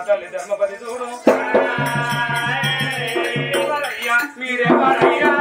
తల్లి ధర్మపతి చూడు మీరెవరయ్యా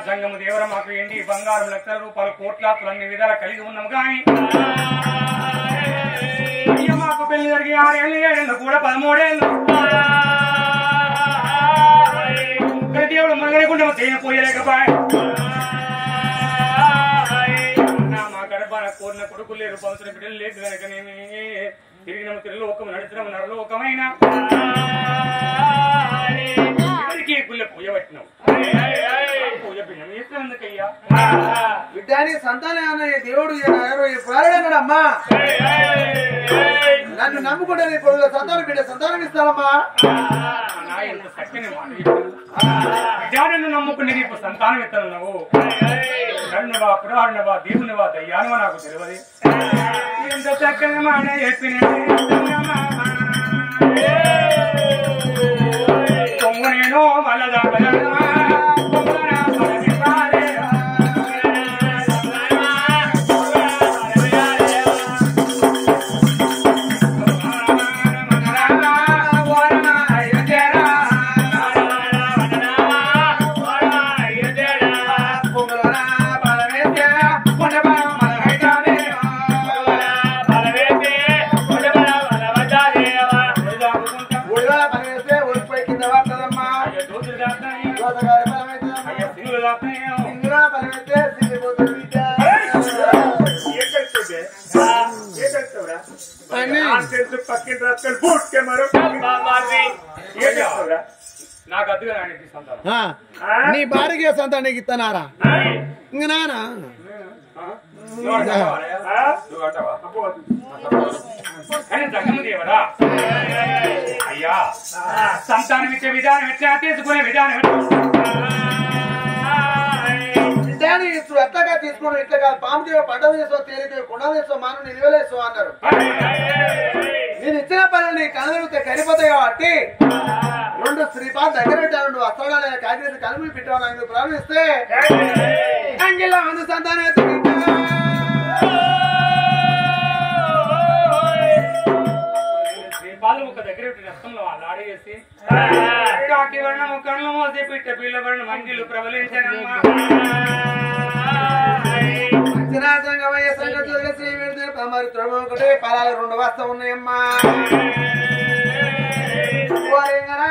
సంగము దేవర మాకు ఏంటి బంగారం లక్షల రూపాయలు కోట్లాస్తులు అన్ని విధాలు కలిగి ఉన్నాము కానీ అయ్య మాకు పెళ్లి జరిగి 6 ఏళ్ళు 7 ఏళ్ళు కూడా 13 ఏళ్ళు దేవుడు మగనకుండా చేయపోయలేకపోయా మా గర్భాన కోరిన కొడుకులు లేరు పంతుల బిడ్డలు లేదు కనుక నేను తిరిగిన తిరులోకం నడిచిన నరలోకమైన గుళ్ళ పూజ పట్టినావు పూజ ఎందుకయ్యా బిడ్డాని సంతానం దేవుడు ప్రారంభమ్మా నన్ను నమ్ముకుంటే నీ కొడుకు సంతానం బిడ్డ సంతానం ఇస్తానమ్మా ఎంత చక్కని మాట విద్యాన్ని నమ్ముకుని నీకు సంతానం ఇస్తాను నువ్వు కరుణవా పురాణవా దేవునివా దయ్యానువా నాకు తెలియదు ఎంత చక్కని మాట చెప్పిన నేను మళ్ళా నాకు అద్దుగా నీ భార్య సంతానానికి ఇస్తానారా ఇంక నానా అయ్యా సంతానం ఇచ్చే విధానం ఎట్లా తీసుకునే విధానం ఎట్లాగా తీసుకోవడం ఎట్లా కాదు పాము పడ్డం వేసో తేలిక కుండ వేసో మాను నిలువలేసో అన్నారు నేను ఇచ్చిన పనులు కనుగొలితే కరిపోతాయి కాబట్టి 2 శ్రీపాద్ దగ్గర పెట్టాను 2 వస్త్రాలు కాగితం కలిపి పెట్టాను ప్రారంభిస్తే అంగిల్లో మంది సంతానం శ్రీపాలు ఒక దగ్గర రక్తంలో వాళ్ళు ఆడేసి కాకి వర్ణము కళ్ళు మోసి పిట్ట పిల్ల వర్ణం అంగిలు ప్రబలించనమ్మా మరి ఒకటే పలాలు 2 వస్తా ఉన్నాయమ్మా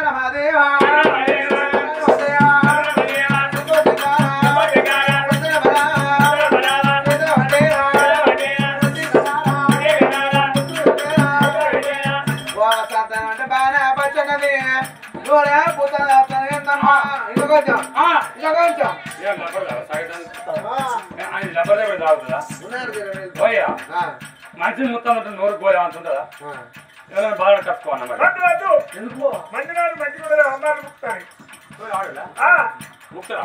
రమాదేవా అంటే బాగా పచ్చనది పూత ఇంకా కొంచెం ఇంకా కొంచెం లబ్బర్ దగ్గర తాగుతుందా పోయా మనిషి మొత్తం ఉంటుంది నోరు పోయా అంటుందా ఎవరైనా బాగా తక్కువ అన్నమాట ఎందుకు ముక్తారా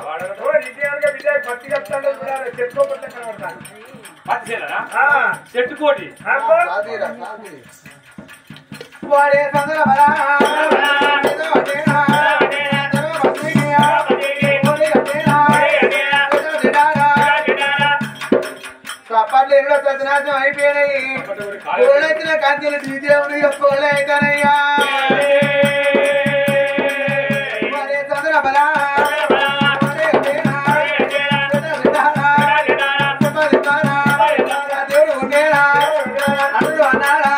పత్తి చెట్టు కోటి వాడే సందర బలా చప్పట్లు ఎన్నో సత్యనాశం అయిపోయినాయి కోళ్ళైతే కాంచెలు శ్రీదేవుడు కోళ్ళ అయితేనయ్యా వాడే సందర బలా దేవుడు ఉండేనా అల్లుడు అన్నారా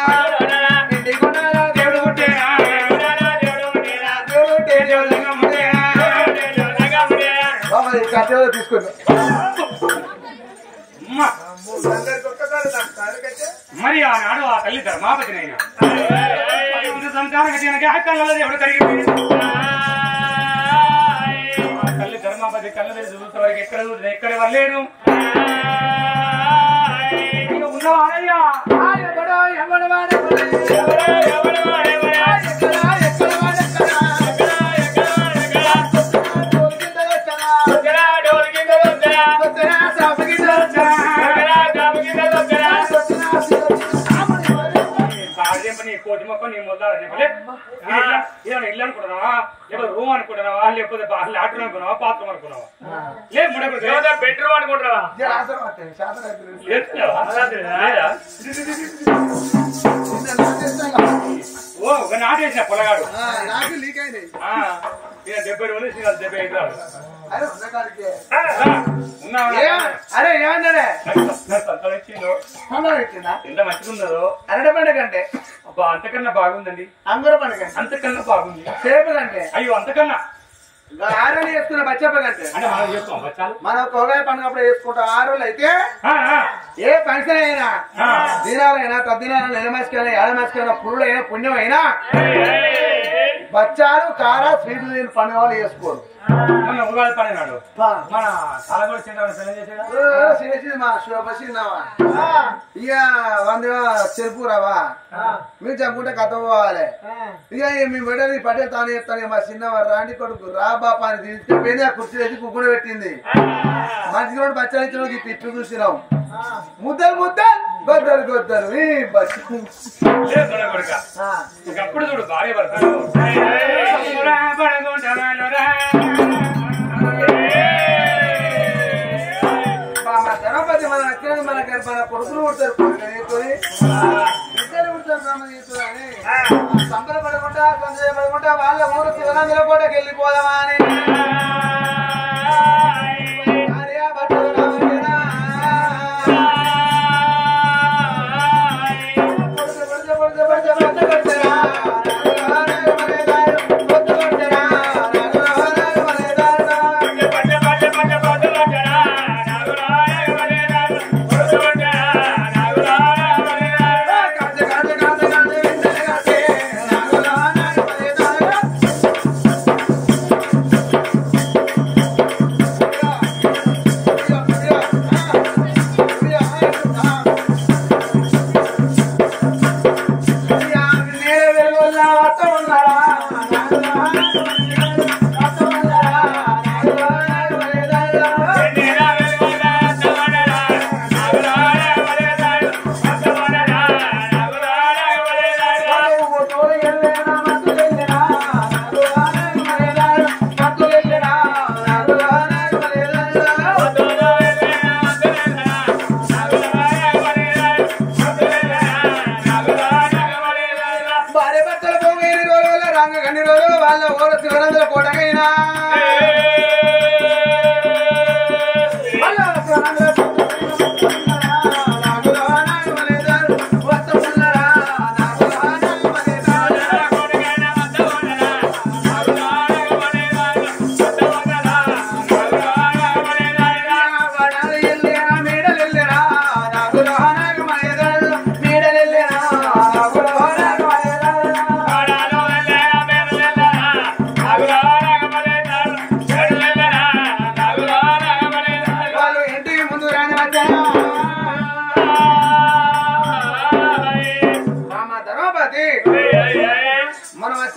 తీసుకున్నా మరి ఆనాడు ఆ తల్లి ధర్మాపతినైనా సంతానం ఎవడు కరిగిపోయింది తల్లి ధర్మాపతి కళ్ళ తెలిసి చూసే వరకు ఎక్కడ చూసిన ఎక్కడ వల్లేను ఉన్నవాడయ్యా కోటి మొక్క నీ మొదలు చెప్పలే ఏమైనా ఇల్లు అనుకుంటున్నావా లేకపోతే రూమ్ అనుకుంటున్నావా లేకపోతే లాట్రూమ్ అనుకున్నావా బాత్రూమ్ అనుకున్నావా లేదు బెడ్రూమ్ అనుకుంటున్నావా ఓ ఒక నాటేసిన పొలగాడు 70 రోజులు 75 రాడు అరే ఏమన్నాడే ఎంత మంచిగున్నదో అరటి పండుగ అంటే అబ్బా అంతకన్నా బాగుందండి అంగుర పండుగ అంతకన్నా బాగుంది చేపలు అంటే అయ్యో అంతకన్నా ఆరోళ్ళు వేసుకున్న బచ్చప్ప కంటే అంటే మనం చేస్తాం బచ్చాలు మనం కోగాయ పండుగప్పుడు వేసుకుంటాం ఆరోళ్ళు అయితే ఏ ఫంక్షన్ అయినా దినాలైనా తద్దినాలైనా నెలమాసికైనా ఏడమాసికైనా పురుడు అయినా పుణ్యం అయినా బచ్చాలు కారా స్వీట్లు తిని పండుగ వాళ్ళు వేసుకోరు మొన్న ఉగాది పడినాడు మన కాలగూడ చేసి మా శోభసిన్నావా ఇక 100 చెరుపురావా మీరు చెప్పుకుంటే కథ పోవాలి ఇక మీ బిడ్డని పట్టే తాను చెప్తాను మా చిన్నవారు రాండి కొడుకు రా బాపా అని తీసుకెళ్ళిపోయింది ఆ కుర్చీ వేసి కుక్కుడు పెట్టింది మంచి కూడా బచ్చాలు ఇచ్చిన తిట్టు చూసినాం ముద్దలు గొద్దరు అప్పుడు చూడు భార్య పడతాడు గణపతి మన నచ్చిన మన కొడుకులు పుడతారు ఇద్దరు పుడతారు అని సంబరపడకుండా సందేహపడకుండా వాళ్ళ ఊరు శివనందుల కోటకి వెళ్ళిపోదామా అని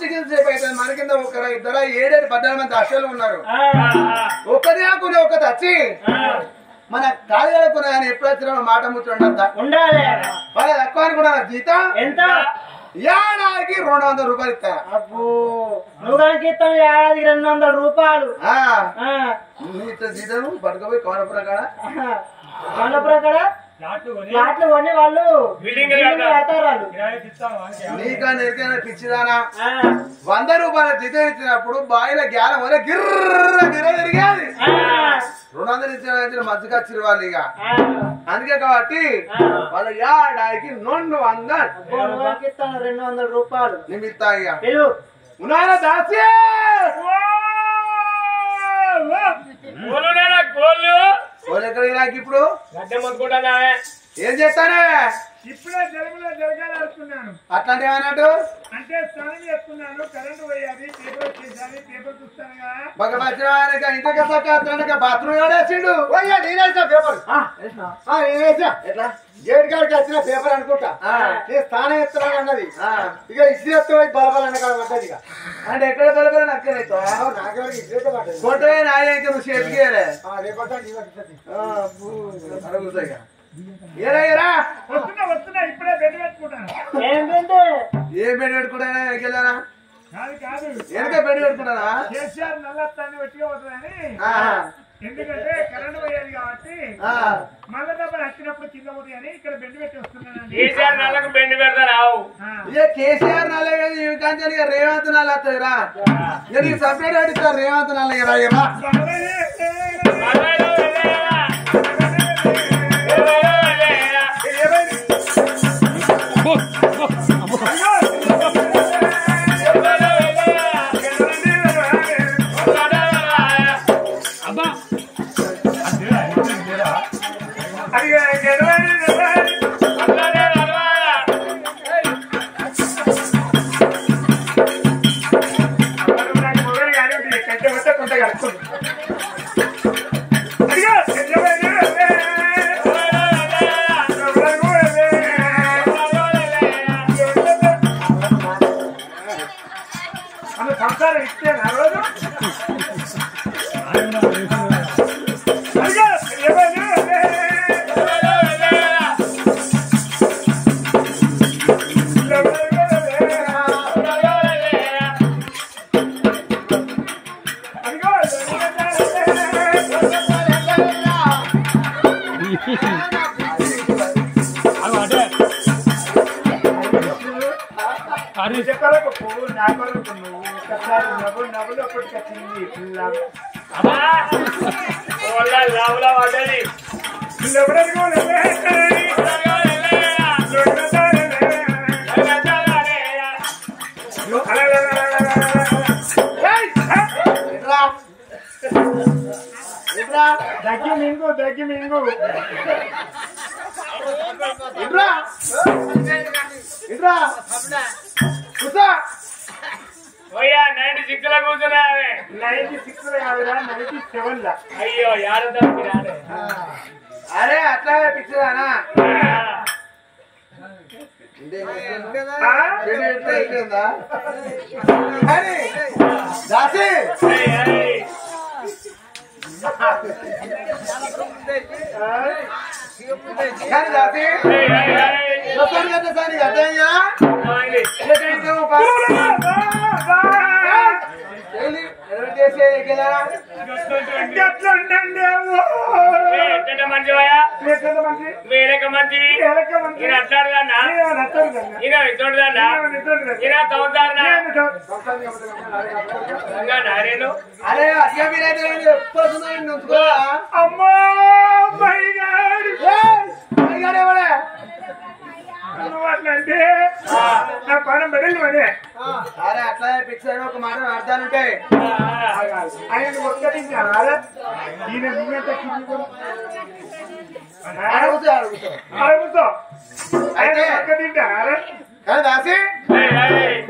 చికిత్స సేపు అయితే మన కింద ఒకరు ఇద్దరు 7-18 మంది అక్షలు ఉన్నారు. ఒక్కది కాకుండా ఒకటి వచ్చి మన కాలు కడుక్కున్నా కానీ ఎప్పుడు వచ్చినా మాట ముచ్చండి ఉండాలి. వాళ్ళ తక్కువ అనుకున్నా జీతం ఎంత? ఏడాదికి 200 రూపాయలు ఇస్తా. అబ్బో నువ్వు కనుక ఏడాదికి 200 రూపాయలు. నీ జీతం పట్టుకపోయి కౌనపురం కాడ కౌనపురం కాడ ఫ్లాట్లు కొని వాళ్ళు బిల్డింగ్ కడతారు వాళ్ళు. నీకా ఎరికైనా పిచ్చిదానా 100 రూపాయల జీతం ఇచ్చినప్పుడు బాయిల గ్యాలం వల్ల గిర్ర గిర్ర తిరిగేది. 200 ఇచ్చిన మధ్యగా వచ్చిరు వాళ్ళు ఇక. అందుకే కాబట్టి వాళ్ళ ఏడాదికి 200 200 రూపాయలు నిమిత్తా ఇక పిలు ఉన్నారా దాసి వాళ్ళు ఎక్కడికి నాకు ఇప్పుడు ఏం చేస్తానే ఇప్పుడే జరుగులో జరగాలనుకున్నాను. అట్లాంటి ఏమన్నట్టు అంటే స్నానం చేస్తున్నాను, కరెంట్ పోయాలి, పేపర్ వచ్చేసారి, పేపర్ చూస్తాను కదా. భగవంతుడు ఇంటికి సక్క బాత్రూమ్ ఎవడేసిండు నేనేసిన పేపర్ నేనేసా ఎట్లా గేట్ కాడికి వచ్చిన పేపర్ అనుకుంటా. నేను స్థానం ఎత్తున్నాను అన్నది. ఇక ఇడ్లీ ఎత్తే బలబల అన్నకాడ పడ్డది. ఇక అంటే ఎక్కడ బలబల నక్కనైతే నాకెవరికి ఇడ్లీ అయితే పడ్డది. ఫోటో నాయ ఇంకా నువ్వు చేతికి ఏరా వస్తున్నా ఇప్పుడే బెడ్ పెట్టుకుంటాను. ఏం బెడ్ పెట్టుకుంటానా వెళ్ళానా కాదు వెనక బెడ్ పెట్టుకుంటానా కేసీఆర్ నల్లత్తాన్ని వట్టిగా పోతుందని. ఎందుకంటే కరెంట్ పోయేది కాబట్టి మళ్ళా డబ్బులు వచ్చినప్పుడు కింద పోతుంది అని ఇక్కడ బెండ్ పెట్టి వస్తున్నాను. కేసీఆర్ నల్లకు బెండ్ పెడతారు. కేసీఆర్ నల్ల కానీ రేవంత్ నల్ల వస్తుందిరా. నీకు సపరేట్ అడిస్తారు రేవంత్ నల్ల రా. సంసారం ఇస్తే ఆ రోజు చెప్పలకు పువ్వు నాకు నువ్వు ఒకసారి నవ్వులు అప్పటికొచ్చింది లావులా పడ్డది. దగ్గి మింగు భయ్యా 96 లో కూర్చున్నా 96 లో కాదురా 97 లా. అయ్యో యాడదా అరే అట్లా పిచ్చిదానా దాసి కానీ దాసి సార్ అర్థయ్యా వేరొక మంచి ఈయన అట్లాడుదన్నా ఈయన ఇద్దరుదన్నా ఈయన తోడుదాన్నా నారేను అరే అట్లా మీరైతే ఉంచుకో అమ్మా ఎవడే నువ్వు అట్లంటే నా పానం బెడలు అదే. అరే అట్లా ఫిక్స్ అయిన ఒక మాట అర్థాలుంటే ఆయన ఒక్కటి ఈయన నువ్వెంత అడుగుతా ఆయన ఒక్క తింటారా కానీ దాసి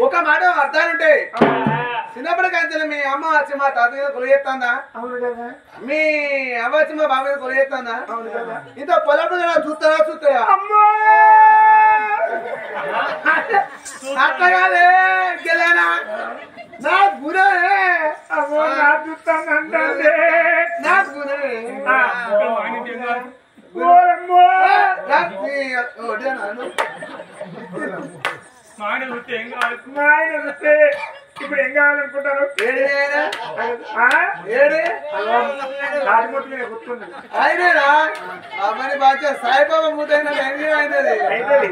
ఒక మాట అర్థాలుంటాయి. చిన్నప్పటి కంచెలు మీ అమ్మ వచ్చి మా తాత మీద కొలిగేస్తుందా? అవును కదా. మీ అమ్మ వచ్చి మా బాబు మీద కొలిగేస్తుందా? అవును కదా. ఇంత పొలపు చూస్తారా అమ్మా అట్లా కాదే గెలానా ఇప్పుడు ఏం కావాలనుకుంటారు ఏడు ఆయన? ఆ? ఏడు? రాజమూర్తి మీద గుర్తుంది ఆయనేనా? అమ్మని బాగా సాయిబాబా మూతైన అయినది. అయితది.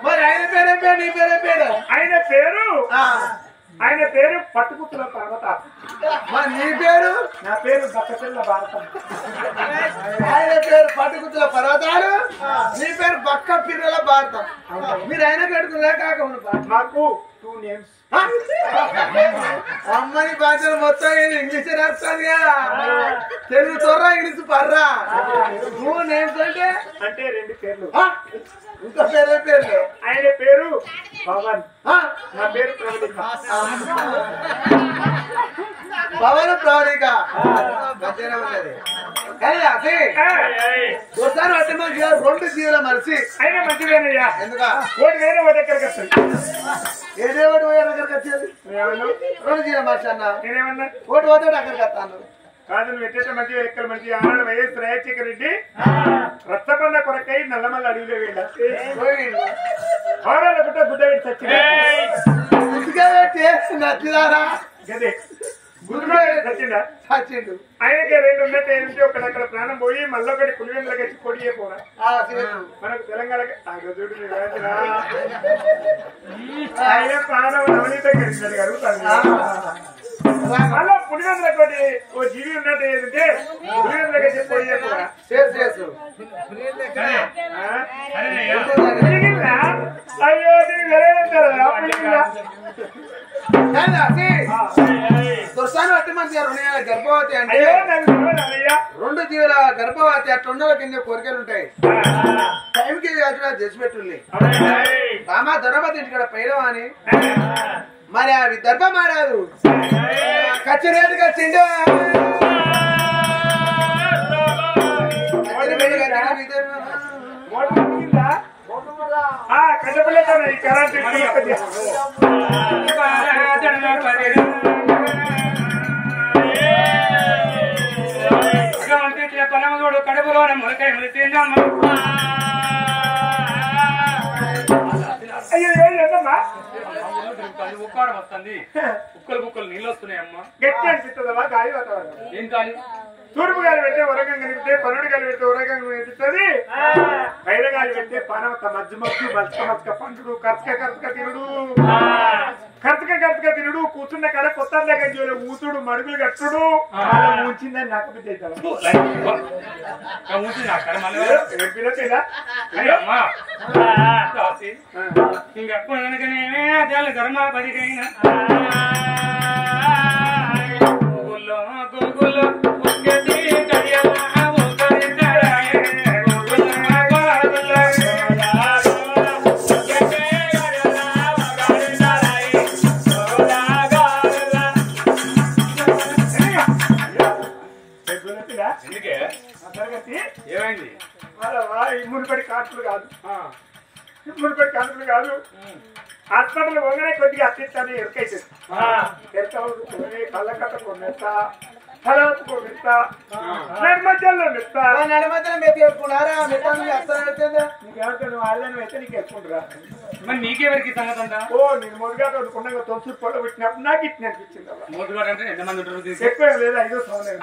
మరి ఆయన పేరే పేరు, నీ పేరే పేరు? ఆయన పేరు పట్టుకుతున్న పర్వత. మరి నీ పేరు? నా పేరు బక్కచెల్ల భారతం. ఆయన పేరు పట్టుకుతుల పర్వతాలు, నీ పేరు బక్క పిర్రల భారతం. మీరు ఆయన పెట్టుకున్నా కాక మాకు 2 names. అమ్మని భాషలు మొత్తం ఇంగ్లీష్ రాస్తానుగా. తెలుగు చొర్రా, ఇంగ్లీష్ పర్రా. నువ్వు నేమ్స్ అంటే 2 పేర్లు. ఇంకా పేరే పేర్లు. ఆయన పేరు పవన్, ఆ? నా పేరు ప్రవళిక. పవన్ ప్రవళిక మంచిగానే ఉన్నది. కానీ అది ఒకసారి అంటే మంచిగా 2 జీవుల మనిషి. ఆయన మంచిదేనయ్యా. ఎందుక ఓటు వేరే ఓటు ఎక్కడికి వస్తుంది. ఏదేవాడు పోయే దగ్గరికి వచ్చేది నువ్వేమన్నా 2 జీవుల మనిషి అన్న. నేనేమన్నా ఓటు పోతాడు అక్కడికి వస్తాను. కాదు నువ్వు ఎట్టే మంచిగా ఎక్కడ మంచిగా ఆనాడు వైఎస్ రాజశేఖర రెడ్డి రచ్చబండ కొరకై నల్లమల్ల అడవిలో వెళ్ళా హోరాల గుట్ట గుడ్డ పెట్టి చచ్చింది. గుడ్డుగా పెట్టి నచ్చిదారా గదే గుడ్డు చచ్చిందా? చచ్చిండు. ఆయనకి 2 ఉన్నట్టు ఏంటి, ఒకటి ప్రాణం పోయి మళ్ళీ ఒకటి పులివెందులకు వచ్చి కొడియే పోరా. మనకు తెలంగాణకి చూడు ఆయన ప్రాణం నవనీత కలిసినట్టు కలుగుతాను. మళ్ళా పులివెందులకు ఓ జీవి ఉన్నట్టు ఏంటంటే పులివెందులకు వచ్చి కొడియే పోరా. చేసు అయ్యో దీనికి వెళ్ళేదంటారా పులివెందుల దొరసాను అట్టి మంచిగా 2 ఏళ్ళ గర్భవతి అంటే అయ్యో నాకు తెలియదయ్యా. 2 జీవుల గర్భవతి అట్లా ఉండల కింద కోరికలు ఉంటాయి. టైంకి చేసి పెట్టుండి రామా ధనపతి ఇంటికాడ పైరవా అని మరి అవి దర్భం ఆడాదు కచ్చిరేటు కచ్చిండు. కట్టపల్లి కరెంట్ పనమగోడు కడుపులోన ములకాయ ములిసిందమ్మ. అయ్యో ఏంటమ్మా ఉప్పాడం వస్తుంది, కుక్కలు నీళ్ళు వస్తున్నాయమ్మా. గట్టి అనిపిస్తుందమ్మా గాలి వాతావరణం. ఏం కాదు తూర్పు గాలి పెడితే ఉరగం కనిపిస్తే, పనుడు గాలి పెడితే ఉరగం కనిపిస్తుంది, పైన గాలి పెడితే పనవత మధ్య మధ్య మచ్చ పండుడు కరచక తినుడు, కరచక తినుడు, కూర్చున్న కాడ కొత్త గంజీలో ఊతుడు, మడుగులు కట్టుడు, ఊచిందని నాకు ఇంకెప్పుడు కనుకనే ధర్మాపతికైనా గూగుల్లో ఏమైంది మునుపటి కాట్లు కాదు, మునుపటి కాట్లు కాదు. హాస్పిటల్ పోగానే కొద్దిగా అత్తిస్తాను ఎరుకైతే కళ్ళ కట్ట కొన్నిస్తా, తర్వాత కొన్నిస్తా, నడిమధ్యలో నిస్తా. నడిమధ్యలో మీరు చేసుకున్నారా నీకు వాళ్ళని అయితే నీకు ఎక్కుంటురా. మరి నీకెవరికి సంగతి అంతా? ఓ నేను మొదలుగా కొన్నాక తొలసి పొడ పెట్టినప్పుడు నాకు ఇట్లా అనిపించింది. మొదలుగా అంటే ఎంతమంది ఉంటారు? ఎక్కువ లేదు, 5 సంవత్సరాలు.